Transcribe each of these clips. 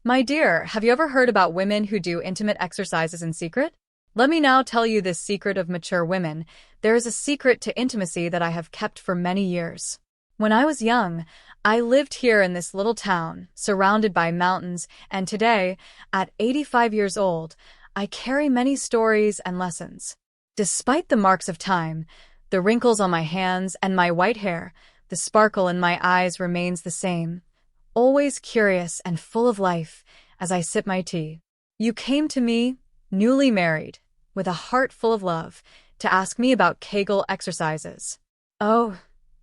My dear, have you ever heard about women who do intimate exercises in secret? Let me now tell you this secret of mature women. There is a secret to intimacy that I have kept for many years. When I was young, I lived here in this little town, surrounded by mountains, and today, at 85 years old, I carry many stories and lessons. Despite the marks of time, the wrinkles on my hands and my white hair, the sparkle in my eyes remains the same. Always curious and full of life as I sip my tea. You came to me, newly married, with a heart full of love, to ask me about Kegel exercises. Oh,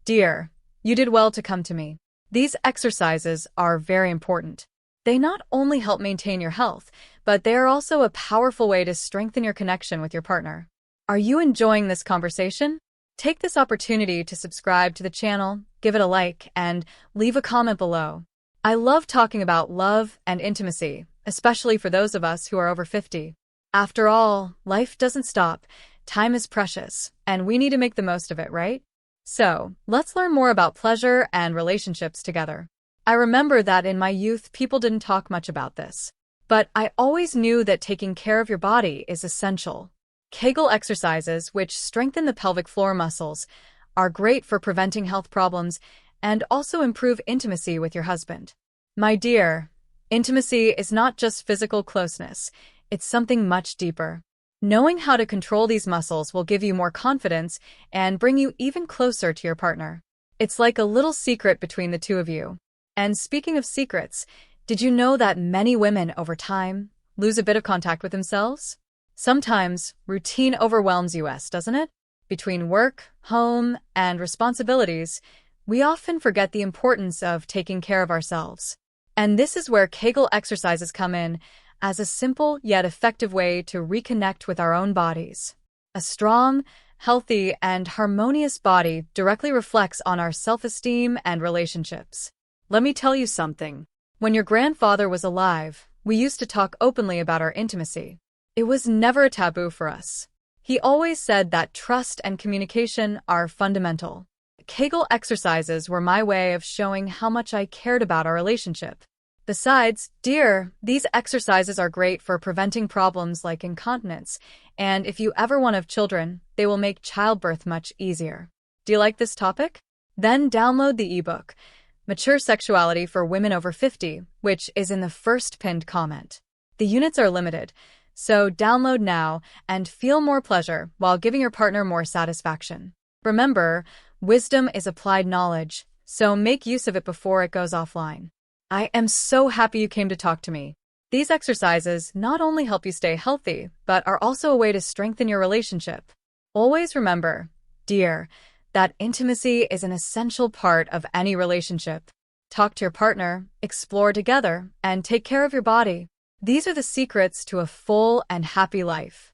dear, you did well to come to me. These exercises are very important. They not only help maintain your health, but they are also a powerful way to strengthen your connection with your partner. Are you enjoying this conversation? Take this opportunity to subscribe to the channel, give it a like, and leave a comment below. I love talking about love and intimacy, especially for those of us who are over 50. After all, life doesn't stop, time is precious, and we need to make the most of it, right? So, let's learn more about pleasure and relationships together. I remember that in my youth, people didn't talk much about this. But I always knew that taking care of your body is essential. Kegel exercises, which strengthen the pelvic floor muscles, are great for preventing health problems and also improve intimacy with your husband. My dear, intimacy is not just physical closeness, it's something much deeper. Knowing how to control these muscles will give you more confidence and bring you even closer to your partner. It's like a little secret between the two of you. And speaking of secrets, did you know that many women over time lose a bit of contact with themselves? Sometimes routine overwhelms us, doesn't it? Between work, home, and responsibilities, we often forget the importance of taking care of ourselves. And this is where Kegel exercises come in as a simple yet effective way to reconnect with our own bodies. A strong, healthy, and harmonious body directly reflects on our self-esteem and relationships. Let me tell you something. When your grandfather was alive, we used to talk openly about our intimacy. It was never a taboo for us. He always said that trust and communication are fundamental. Kegel exercises were my way of showing how much I cared about our relationship. Besides, dear, these exercises are great for preventing problems like incontinence, and if you ever want to have children, they will make childbirth much easier. Do you like this topic? Then download the ebook, Mature Sexuality for Women Over 50, which is in the first pinned comment. The units are limited, so download now and feel more pleasure while giving your partner more satisfaction. Remember, wisdom is applied knowledge, so make use of it before it goes offline. I am so happy you came to talk to me. These exercises not only help you stay healthy, but are also a way to strengthen your relationship. Always remember, dear, that intimacy is an essential part of any relationship. Talk to your partner, explore together, and take care of your body. These are the secrets to a full and happy life.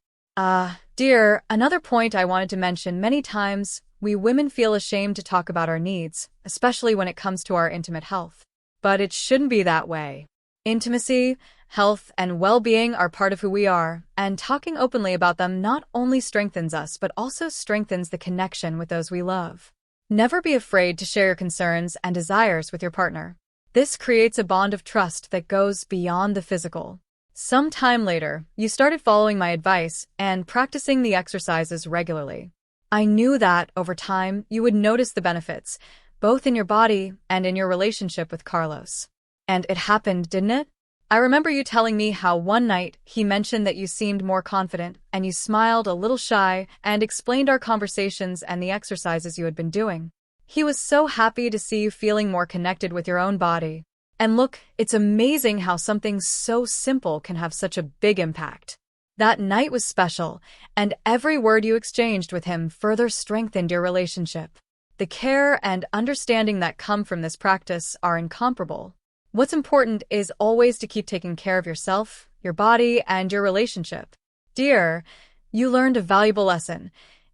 Dear, another point I wanted to mention: many times, we women feel ashamed to talk about our needs, especially when it comes to our intimate health. But it shouldn't be that way. Intimacy, health, and well-being are part of who we are, and talking openly about them not only strengthens us but also strengthens the connection with those we love. Never be afraid to share your concerns and desires with your partner. This creates a bond of trust that goes beyond the physical. Some time later, you started following my advice and practicing the exercises regularly. I knew that, over time, you would notice the benefits, both in your body and in your relationship with Carlos. And it happened, didn't it? I remember you telling me how one night he mentioned that you seemed more confident, and you smiled a little shy and explained our conversations and the exercises you had been doing. He was so happy to see you feeling more connected with your own body. And look, it's amazing how something so simple can have such a big impact. That night was special, and every word you exchanged with him further strengthened your relationship. The care and understanding that come from this practice are incomparable. What's important is always to keep taking care of yourself, your body, and your relationship. Dear, you learned a valuable lesson.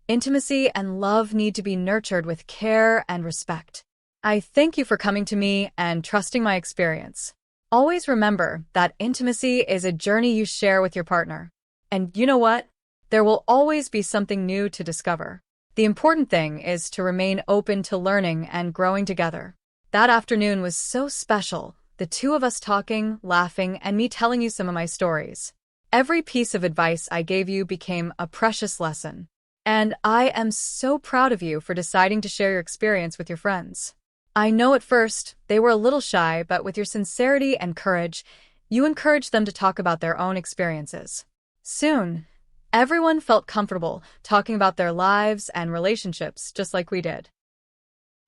Intimacy and love need to be nurtured with care and respect. I thank you for coming to me and trusting my experience. Always remember that intimacy is a journey you share with your partner. And you know what? There will always be something new to discover. The important thing is to remain open to learning and growing together. That afternoon was so special, the two of us talking, laughing, and me telling you some of my stories. Every piece of advice I gave you became a precious lesson. And I am so proud of you for deciding to share your experience with your friends. I know at first they were a little shy, but with your sincerity and courage, you encouraged them to talk about their own experiences. Soon, everyone felt comfortable talking about their lives and relationships just like we did.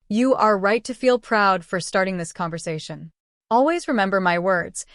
You are right to feel proud for starting this conversation. Always remember my words.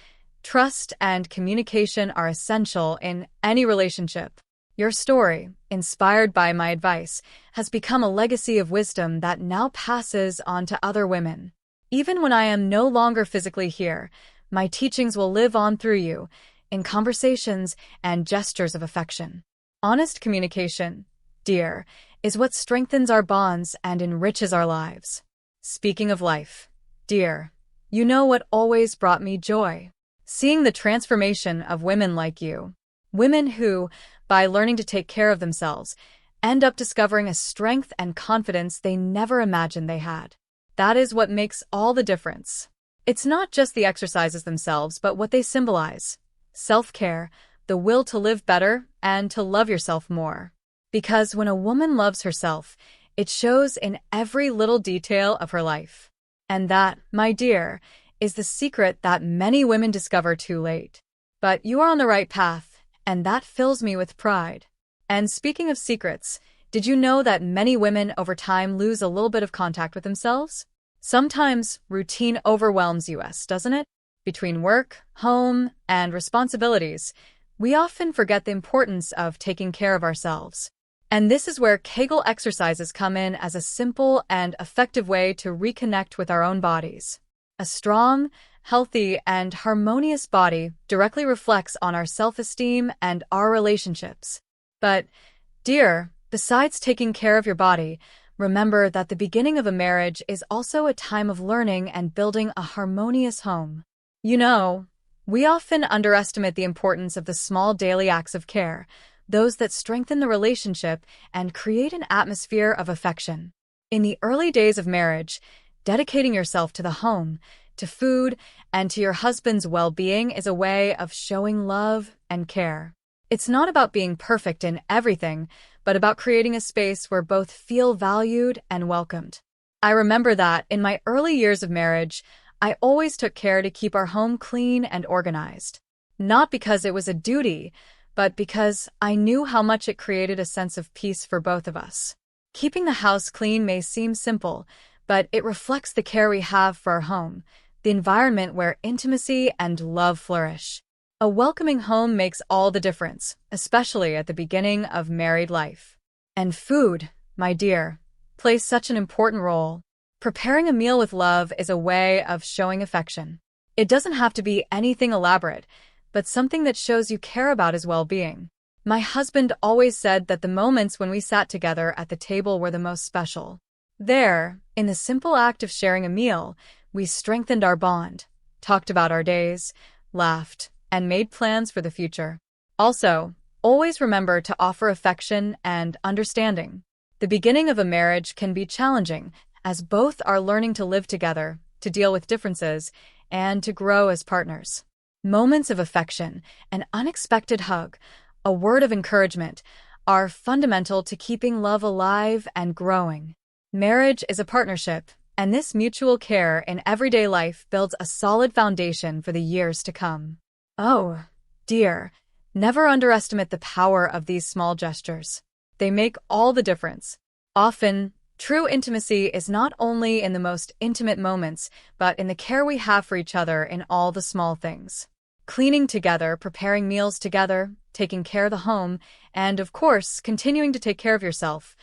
Trust and communication are essential in any relationship. Your story, inspired by my advice, has become a legacy of wisdom that now passes on to other women. Even when I am no longer physically here, my teachings will live on through you, in conversations and gestures of affection. Honest communication, dear, is what strengthens our bonds and enriches our lives. Speaking of life, dear, you know what always brought me joy? Seeing the transformation of women like you. Women who, by learning to take care of themselves, end up discovering a strength and confidence they never imagined they had. That is what makes all the difference. It's not just the exercises themselves, but what they symbolize. Self-care, the will to live better, and to love yourself more. Because when a woman loves herself, it shows in every little detail of her life. And that, my dear, is the secret that many women discover too late. But you are on the right path, and that fills me with pride. And speaking of secrets, did you know that many women over time lose a little bit of contact with themselves? Sometimes routine overwhelms us, doesn't it? Between work, home, and responsibilities, we often forget the importance of taking care of ourselves. And this is where Kegel exercises come in as a simple and effective way to reconnect with our own bodies. A strong, healthy, and harmonious body directly reflects on our self-esteem and our relationships. But, dear, besides taking care of your body, remember that the beginning of a marriage is also a time of learning and building a harmonious home. You know, we often underestimate the importance of the small daily acts of care, those that strengthen the relationship and create an atmosphere of affection. In the early days of marriage, dedicating yourself to the home, to food, and to your husband's well-being is a way of showing love and care. It's not about being perfect in everything, but about creating a space where both feel valued and welcomed. I remember that in my early years of marriage, I always took care to keep our home clean and organized. Not because it was a duty, but because I knew how much it created a sense of peace for both of us. Keeping the house clean may seem simple, but it reflects the care we have for our home, the environment where intimacy and love flourish. A welcoming home makes all the difference, especially at the beginning of married life. And food, my dear, plays such an important role. Preparing a meal with love is a way of showing affection. It doesn't have to be anything elaborate, but something that shows you care about his well-being. My husband always said that the moments when we sat together at the table were the most special. There, in the simple act of sharing a meal, we strengthened our bond, talked about our days, laughed, and made plans for the future. Also, always remember to offer affection and understanding. The beginning of a marriage can be challenging, as both are learning to live together, to deal with differences, and to grow as partners. Moments of affection, an unexpected hug, a word of encouragement, are fundamental to keeping love alive and growing. Marriage is a partnership, and this mutual care in everyday life builds a solid foundation for the years to come. Oh, dear, never underestimate the power of these small gestures. They make all the difference. Often, true intimacy is not only in the most intimate moments, but in the care we have for each other in all the small things. Cleaning together, preparing meals together, taking care of the home, and, of course, continuing to take care of yourself.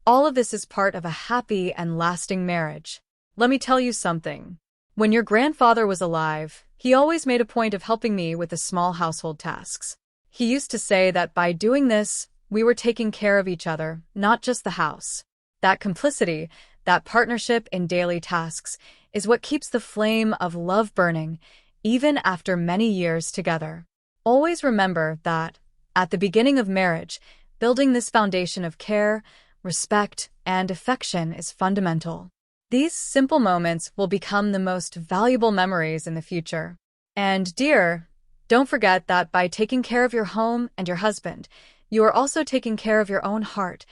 All of this is part of a happy and lasting marriage. Let me tell you something. When your grandfather was alive, he always made a point of helping me with the small household tasks. He used to say that by doing this, we were taking care of each other, not just the house. That complicity, that partnership in daily tasks, is what keeps the flame of love burning, even after many years together. Always remember that, at the beginning of marriage, building this foundation of care, respect, and affection is fundamental. These simple moments will become the most valuable memories in the future. And dear, don't forget that by taking care of your home and your husband, you are also taking care of your own heart,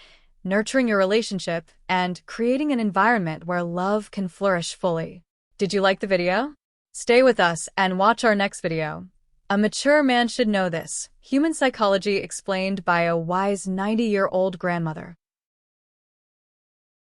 nurturing your relationship, and creating an environment where love can flourish fully. Did you like the video? Stay with us and watch our next video. A mature man should know this. Human psychology explained by a wise 90-year-old grandmother.